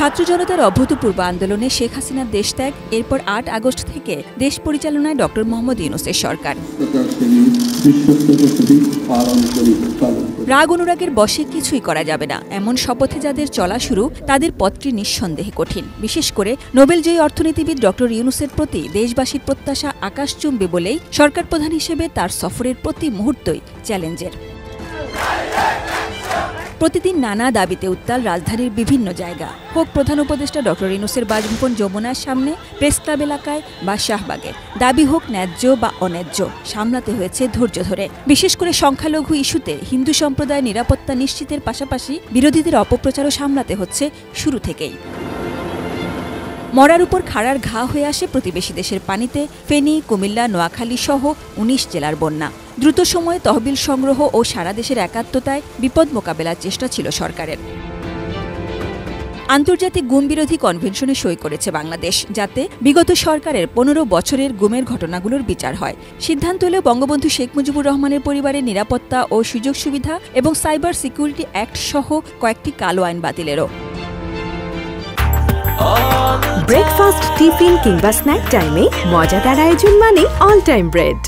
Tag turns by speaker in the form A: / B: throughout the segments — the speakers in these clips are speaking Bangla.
A: ছাত্র জনতার অভূতপূর্ব আন্দোলনে শেখ হাসিনার দেশত্যাগ, এরপর ৮ আগস্ট থেকে দেশ পরিচালনায় ডক্টর মোহাম্মদ ইউনূসের সরকার। রাগ অনুরাগের বশে কিছুই করা যাবে না এমন শপথে যাদের চলা শুরু, তাদের পথটি নিঃসন্দেহে কঠিন। বিশেষ করে নোবেলজয়ী অর্থনীতিবিদ ডক্টর ইউনূসের প্রতি দেশবাসীর প্রত্যাশা আকাশচুম্বী বলেই সরকার প্রধান হিসেবে তার সফরের প্রতি মুহূর্তই চ্যালেঞ্জের। প্রতিদিন নানা দাবিতে উত্তাল রাজধানীর বিভিন্ন জায়গা, হোক প্রধান উপদেষ্টা ডক্টর ইউনূসের বাসভবন যমুনার সামনে, প্রেস ক্লাব এলাকায় বা শাহবাগে। দাবি হোক ন্যায্য বা অন্যায্য, সামলাতে হয়েছে ধৈর্য ধরে। বিশেষ করে সংখ্যালঘু ইস্যুতে হিন্দু সম্প্রদায়ের নিরাপত্তা নিশ্চিতের পাশাপাশি বিরোধীদের অপপ্রচারও সামলাতে হচ্ছে শুরু থেকেই। মরার উপর খাড়ার ঘা হয়ে আসে প্রতিবেশী দেশের পানিতে ফেনী, কুমিল্লা, নোয়াখালী সহ ১৯ জেলার বন্যা। দ্রুত সময়ে তহবিল সংগ্রহ ও সারা দেশের একাত্মতায় বিপদ মোকাবেলার চেষ্টা ছিল সরকারের। আন্তর্জাতিক গুম বিরোধী কনভেনশনে সই করেছে বাংলাদেশ, যাতে বিগত সরকারের ১৫ বছরের গুমের ঘটনাগুলোর বিচার হয়। সিদ্ধান্ত হলেও বঙ্গবন্ধু শেখ মুজিবুর রহমানের পরিবারের নিরাপত্তা ও সুযোগ সুবিধা এবং সাইবার সিকিউরিটি অ্যাক্ট সহ কয়েকটি কালো আইন বাতিলেরও।
B: ব্রেকফাস্ট, টিফিন কিংবা স্ন্যাক টাইমে মজাদার আয়োজন মানে অল টাইম ব্রেড।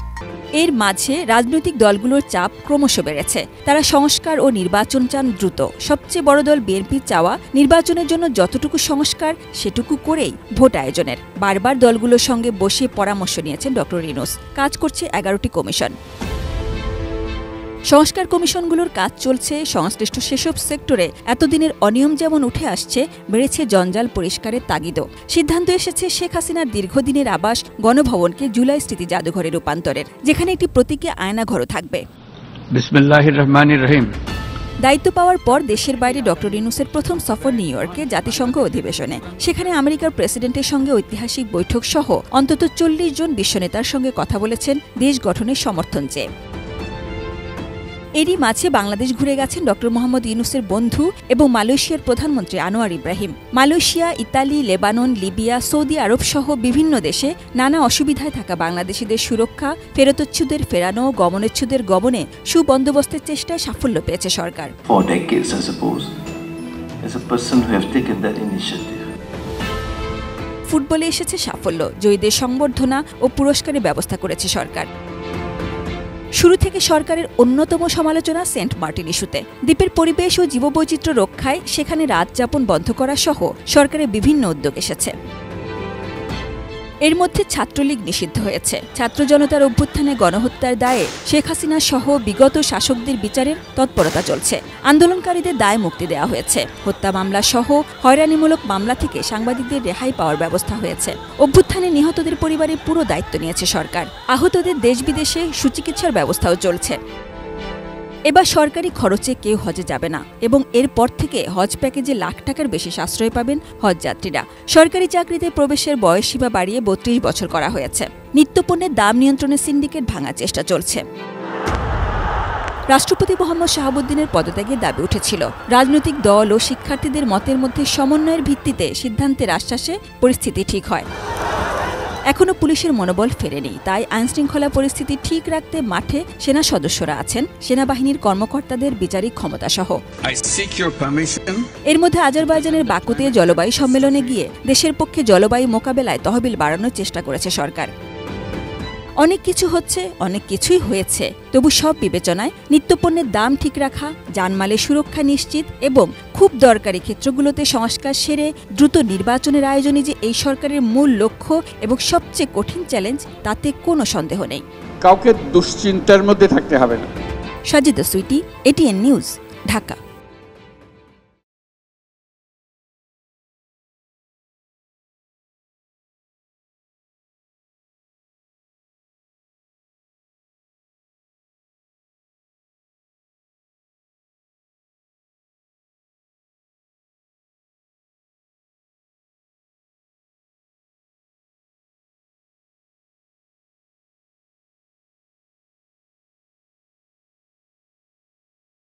A: এর মাঝে রাজনৈতিক দলগুলোর চাপ ক্রমশ বেড়েছে। তারা সংস্কার ও নির্বাচন চান দ্রুত। সবচেয়ে বড় দল বিএনপির চাওয়া নির্বাচনের জন্য যতটুকু সংস্কার সেটুকু করেই ভোট আয়োজনের। বারবার দলগুলোর সঙ্গে বসে পরামর্শ নিয়েছেন ডক্টর ইউনূস। কাজ করছে ১১টি কমিশন। সংস্কার কমিশনগুলোর কাজ চলছে। সংশ্লিষ্ট সেসব সেক্টরে এতদিনের অনিয়ম যেমন উঠে আসছে, বেড়েছে জঞ্জাল পরিষ্কারের তাগিদও। সিদ্ধান্ত এসেছে শেখ হাসিনার দীর্ঘদিনের আবাস গণভবনকে জুলাই স্মৃতি জাদুঘরে রূপান্তরের, যেখানে একটি প্রতীকী আয়নাঘরও থাকবে।
C: বিসমিল্লাহির রহমানির রহিম।
A: দায়িত্ব পাওয়ার পর দেশের বাইরে ডক্টর ইউনূসের প্রথম সফর নিউ ইয়র্কে জাতিসংঘ অধিবেশনে। সেখানে আমেরিকার প্রেসিডেন্টের সঙ্গে ঐতিহাসিক বৈঠক সহ অন্তত ৪০ জন বিশ্বনেতার সঙ্গে কথা বলেছেন দেশ গঠনের সমর্থন চেয়ে। এরই মাঝে বাংলাদেশ ঘুরে গেছেন ডক্টর মোহাম্মদ ইউনূসের বন্ধু এবং মালয়েশিয়ার প্রধানমন্ত্রী Anwar Ibrahim. Malaysia, Italy, Lebanon, Libya, Saudi Arab সহ বিভিন্ন দেশে নানা অসুবিধায় থাকা বাংলাদেশিদের সুরক্ষা, ফেরতচ্ছুদের ফেরানো, গমনেচ্ছুদের গমনে সুবন্দোবস্তের চেষ্টায় সাফল্য পেয়েছে সরকার। ফুটবলে এসেছে সাফল্য, জয়ীদের সংবর্ধনা ও পুরস্কারের ব্যবস্থা করেছে সরকার। শুরু থেকে সরকারের অন্যতম সমালোচনা সেন্ট মার্টিন ইস্যুতে। দ্বীপের পরিবেশ ও জীববৈচিত্র্য রক্ষায় সেখানে রাত যাপন বন্ধ করা সহ সরকারের বিভিন্ন উদ্যোগ এসেছে। এর মধ্যে ছাত্রলীগ নিষিদ্ধ হয়েছে। ছাত্র জনতার অভ্যুত্থানে গণহত্যার দায়ে শেখ হাসিনা সহ বিগত শাসকদের বিচারের তৎপরতা চলছে। আন্দোলনকারীদের দায় মুক্তি দেওয়া হয়েছে। হত্যা মামলা সহ হয়রানিমূলক মামলা থেকে সাংবাদিকদের রেহাই পাওয়ার ব্যবস্থা হয়েছে। অভ্যুত্থানে নিহতদের পরিবারের পুরো দায়িত্ব নিয়েছে সরকার। আহতদের দেশ বিদেশে সুচিকিৎসার ব্যবস্থাও চলছে। এবার সরকারি খরচে কেউ হজে যাবে না এবং এরপর থেকে হজ প্যাকেজে লাখ টাকার বেশি সাশ্রয় পাবেন হজযাত্রীরা। সরকারি চাকরিতে প্রবেশের বয়সসীমা বাড়িয়ে ৩২ বছর করা হয়েছে। নিত্যপণ্যের দাম নিয়ন্ত্রণের সিন্ডিকেট ভাঙার চেষ্টা চলছে। রাষ্ট্রপতি মোহাম্মদ শাহাবুদ্দিনের পদত্যাগের দাবি উঠেছিল। রাজনৈতিক দল ও শিক্ষার্থীদের মতের মধ্যে সমন্বয়ের ভিত্তিতে সিদ্ধান্তের আশ্বাসে পরিস্থিতি ঠিক হয়। এখনও পুলিশের মনোবল ফেরেনি, তাই আইনশৃঙ্খলা পরিস্থিতি ঠিক রাখতে মাঠে সেনা সদস্যরা আছেন, সেনাবাহিনীর কর্মকর্তাদের বিচারিক ক্ষমতা সহ। এর মধ্যে আজারবাইজানের বাকুতে জলবায়ু সম্মেলনে গিয়ে দেশের পক্ষে জলবায়ু মোকাবেলায় তহবিল বাড়ানোর চেষ্টা করেছে সরকার। অনেক কিছু হচ্ছে, অনেক কিছুই হয়েছে, তবু সব বিবেচনায় নিত্যপণ্যের দাম ঠিক রাখা, জানমালের সুরক্ষা নিশ্চিত এবং খুব দরকারি ক্ষেত্রগুলোতে সংস্কার সেরে দ্রুত নির্বাচনের আয়োজনে যে এই সরকারের মূল লক্ষ্য এবং সবচেয়ে কঠিন চ্যালেঞ্জ, তাতে কোনো সন্দেহ নেই।
C: কাউকে দুশ্চিন্তার মধ্যে থাকতে হবে না।
A: Sajida Sweety, ATN news, Dhaka.